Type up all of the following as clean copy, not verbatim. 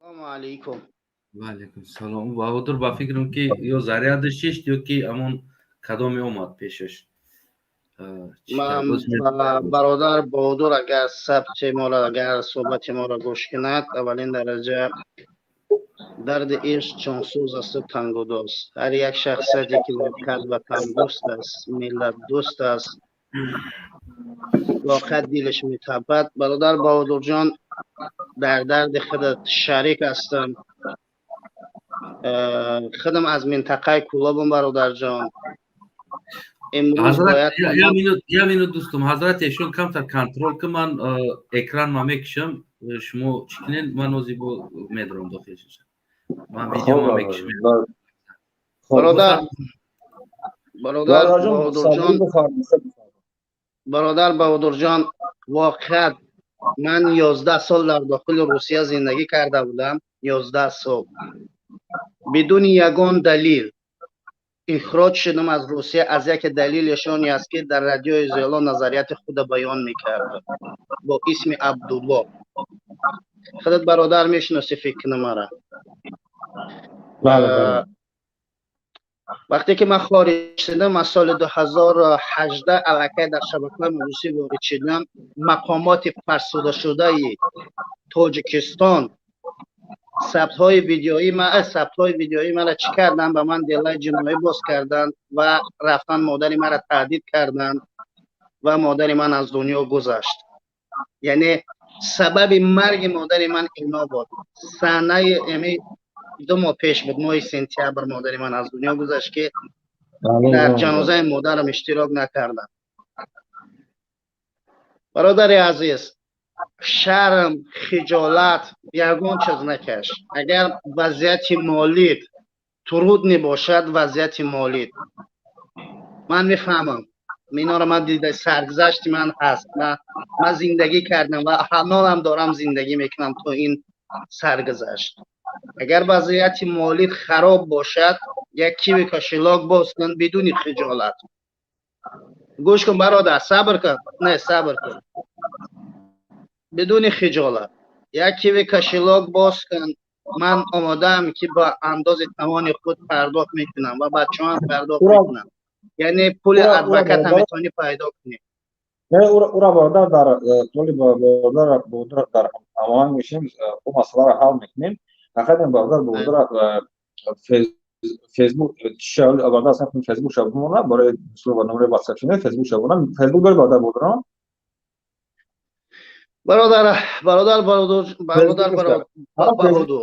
السلام علیکم. و علیکم سلام. بهادر با فکرم که یا زریادش چیست یا که همون کدامی اومد پیشش. چیکار من باز برادر بهادر اگر ثبت ما را اگر صحبت ما را گوش کند، اولین درجه درد عشق چانسوز است و تنگوداست. هر یک شخصیتی که واقعا وطن دوست است، ملت دوست است، واقعا دلش میتپد. برادر بهادر جان، در درد خودت شریک هستم. خودم از منطقه کولابم برادر جان. امروز حضرت باید تمام یا مینوت دوستم حضرت ایشون کمتر کنترل که من اکران ما میکشم شما چکنین من وزی با میدرم داخلش من ویدیو ما میکشم. برادر برادر جان بهادر جان، بفرمایید. برادر بهادر جان، واقعا من 11 سال در داخل روسیه زندگی کرده بودم. 11 سال بدون یگان دلیل اخراج شدم از روسیه. از یک دلیلشان است که در رادیو زیالا نظریات خود بیان میکردم با اسم عبدالله. خودت برادر میشناسی فکر مرا. بله. وقتی که من خارج شدم از سال 2018 الکی در شبکه‌های مجلسی وارد شدم، مقامات فرسوده شده تاجیکستان ثبت های ویدیویی من را چی کردن؟ به من دلای جنایی باز کردن و رفتن مادر من را تهدید کردن و مادر من از دنیا گذشت. یعنی سبب مرگ مادر من اینا بود. سنه امی 2 ماه پیش بود، ماه سپتامبر مادر من از دنیا گذشت که در جنازه مادرم اشتراک نکردم. برادر عزیز، شرم، خجالت یگان چیز نکش. اگر وضعیت مالیت ترود نباشد، وضعیت مالیت من میفهمم. اینا رو من دیده، سرگذشت من هست. من زندگی کردم و هنوز هم دارم زندگی میکنم تو این سرگذشت. اگر وضعیت مالیت خراب باشد، یک کیوی کاشلاک باز کن بدون خجالت. گوش کن برادر، صبر کن. نه صبر کن. بدون خجالت یک کیوی کاشلاک باز کن. من آمادم که با انداز توان خود پرداخت میکنم و بچه هم پرداخت میکنم. یعنی پول ادوکت هم میتونی پیدا کنی. او را برادر در طول برادر در هماهنگ میشیم، او مسئله را حل میکنیم. فقط برادر فیسبوک شامل برادر اصلا فیسبوک شامل برای دوستان و نمره واتساپ شما فیسبوک شامل فیسبوک داره برادر بهادر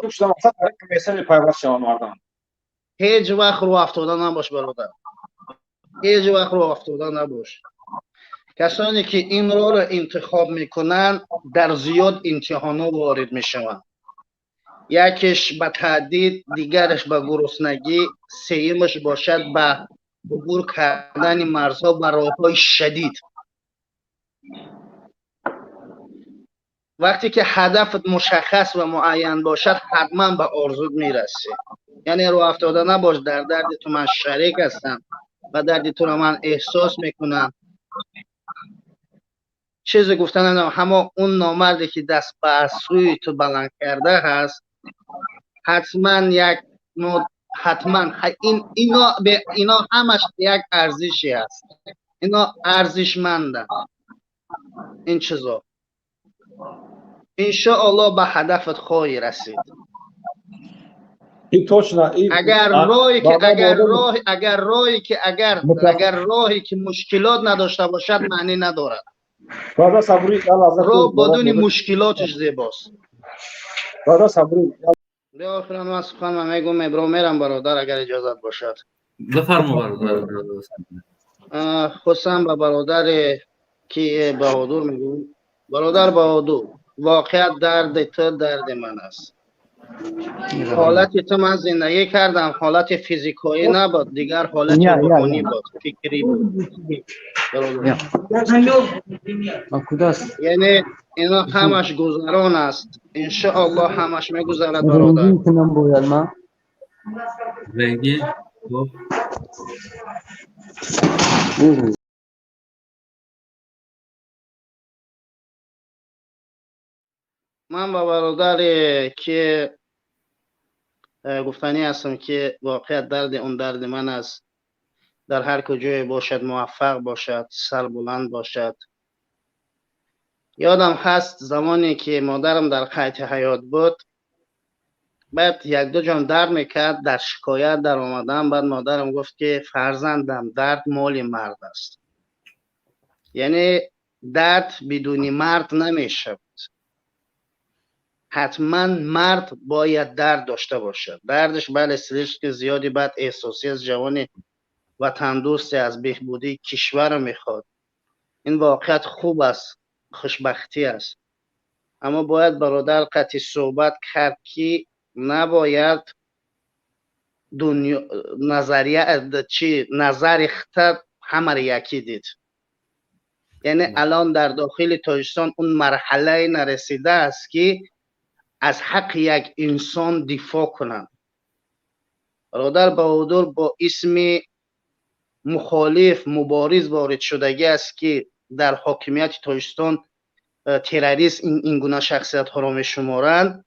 شما مثلا میسج پیوست شما مردان هیچ وقت رو افتاده نباش برادر. هیچ وقت رو افتاده نباش. کسانی که این راه را انتخاب میکنن در زیاد امتحانا وارد میشوند. یکیش به تهدید، دیگرش به گرسنگی، سومش باشد به عبور کردن مرزها و راههای شدید. وقتی که هدفت مشخص و معین باشد حتما به آرزوت میرسی. یعنی رو افتاده نباش. در درد تو من شریک هستم و درد تو رو من احساس میکنم. چیزی گفتن ندارم. همه اون نامردی که دست به سوی تو بلند کرده هست حتما اینا همش یک ارزشی هست. اینا ارزشمندن. این چیزا انشاءالله به هدفت خواهی رسید. اگر راهی که مشکلات نداشته باشد معنی ندارد. راه بدون مشکلاتش زیباست. آخرا من سخن میگم میرم برادر اگر اجازت باشد. بفرما برادر. خصوصا به برادر که بهادر میگم. برادر بهادر، واقعا درد تو درد من است. حالت تو من زندگی کردم. حالت فیزیکایی نبود، دیگر حالت روحانی بود، فکری بود. یعنی اینا همش گذران است. انشاءالله همش میگذرد برادر. رنگی من با برادر که گفتنی هستم که واقعیت درد اون درد من است. در هر کجای باشد موفق باشد، سربلند باشد. یادم هست زمانی که مادرم در قید حیات بود، بعد یک دو جام درد میکرد، در شکایت در آمدم. بعد مادرم گفت که فرزندم درد مال مرد است، یعنی درد بدون مرد نمیشه. حتما مرد باید درد داشته باشد. دردش بله استرس زیادی، بعد احساسی از جوان و تندرستی از بهبودی کشور میخواد. این واقعیت خوب است، خوشبختی است، اما باید برادر قطعی صحبت کرد که نباید دنیا نظریه نظر اختر همه یکی دید. یعنی الان در داخل تاجیکستان اون مرحله نرسیده است که از حق یک انسان دفاع کنند. برادر بهادر با اسم مخالف مبارز وارد شدگی است که در حاکمیت تاجیکستان تروریست این گونه شخصیت ها را می شمارند.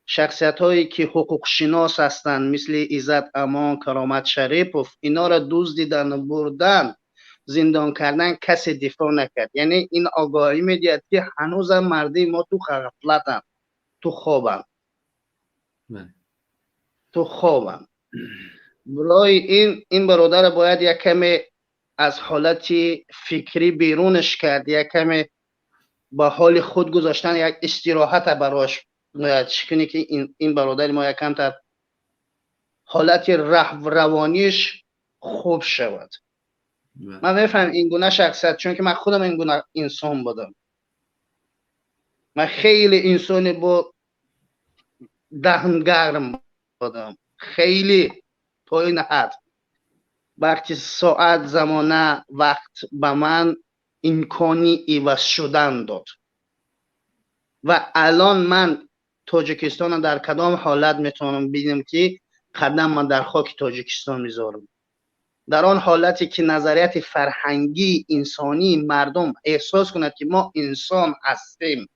شخصیت هایی که حقوق شناس هستند مثل عزت امان، کرامت شریپوف، اینا را دزدیدن، بردن، زندان کردن، کسی دفاع نکرد. یعنی این آگاهی میدهد که هنوز هم مردی ما تو غفلتن، تو خوابن، تو خوابن. برای این برادر باید یک کمی از حالت فکری بیرونش کرد، یک کمی با حال خود گذاشتن، یک استراحت براش چکنی که این برادر ما یک کم تر حالت روانیش خوب شود. من میفهم این گونه شخصیت، چون که من خودم این گونه انسان بودم. من خیلی انسانی با دهن گرم بودم، خیلی تا این حد. وقتی ساعت زمانه وقت به من امکانی عوض شدن داد و الان من تاجیکستان در کدام حالت میتونم ببینم که قدم من در خاک تاجیکستان میذارم، در آن حالتی که نظریت فرهنگی انسانی مردم احساس کند که ما انسان هستیم،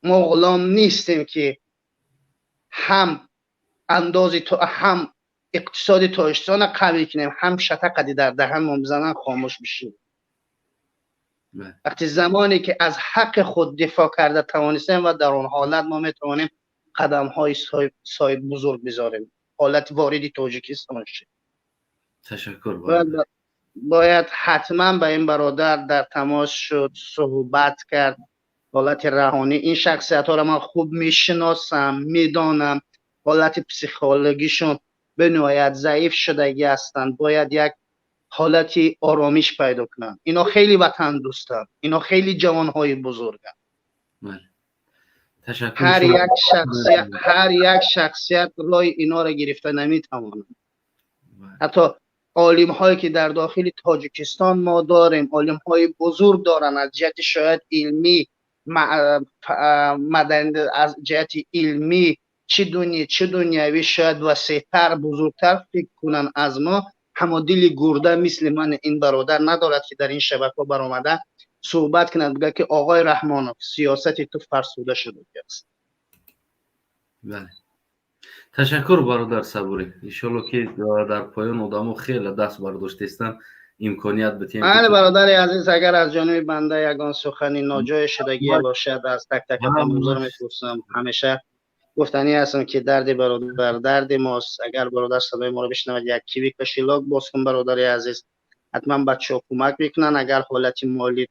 ما غلام نیستیم که هم اندازی هم اقتصاد تاجیکستان قوی کنیم، هم شتقدی در دهن بزنن خاموش بشیم. وقتی زمانی که از حق خود دفاع کرده توانستیم و در اون حالت ما میتوانیم قدم های صاحب بزرگ بذاریم، حالت واردی تاجیکستان شد. تشکر. باید حتما به این برادر در تماس شد، صحبت کرد، حالت روانی. این شخصیت ها را من خوب میشناسم، میدانم حالت پسیکولوژیشون به نهایت ضعیف شدگی هستند. باید یک حالتی آرامش پیدا کنند. اینا خیلی وطن دوستند، اینا خیلی جوانهای بزرگند. هر یک شخصیت رای اینا را گرفته نمیتواند. حتی عالم هایی که در داخل تاجیکستان ما داریم، عالم های بزرگ دارن از جهت شاید علمی، مدنی، از جهت علمی چه دنیوی شاید وسیع‌تر بزرگتر فکر کنن از ما، همه دل گرده مثل من این برادر ندارد که در این شبکه برآمده صحبت کند بگه که آقای رحمانوف سیاست تو فرسوده شده است. بله، تشکر برادر صبوری. انشالله که در پایان آدمو خیلی دست برداشتستن امکانیت بتیم. بله برادر عزیز، اگر از جانب بنده یگان سخنی ناجای شدگی باشد از تک تک معذور میپرسم. همیشه گفتنی هستم که درد برادر درد ماست. اگر برادر صدای ما رو بشنود یک کیوی کشیلاک باز کن برادر عزیز، حتما بچه ها کمک میکنن. اگر حالتی مالی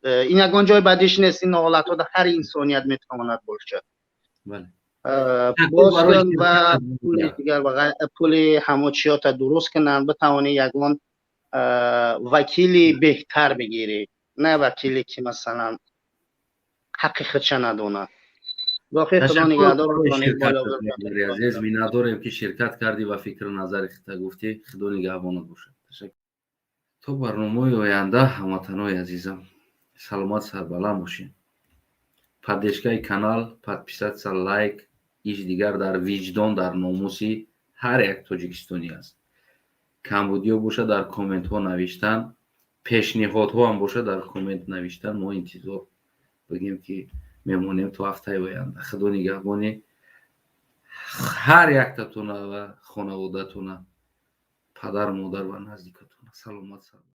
این یگان جای بدیش نیست، این حالت ها در هر انسانیت میتواند باشد. بله. باز کن و پول دیگر پول هموچیات درست کنن، بتوانی یگان وکیلی بهتر بگیری، نه وکیلی که مثلا حق خودش ندونه. واقعا خدا نگهدار کنه. بالا عزیز می‌نداریم که شرکت کردی و فکر و نظر خودت گفتی. خدا نگهبانت باشه. تشکر. تو برنامه آینده هموطنان عزیزم سلامت سربلند باشین. پادشگاه کانال подписаться لایک ایش دیگر در وجدان در ناموسی هر یک تاجیکستانی است. کمبودیا باشه در کامنت ها نوشتن، پیشنهاد ها هم باشه در کامنت نوشتن. ما انتظار بگیم که میمونیم تو هفته آینده. خدا نگهبان ҳар яктатуна ва хонаводатуна, падар модар ва наздикатуна саломат.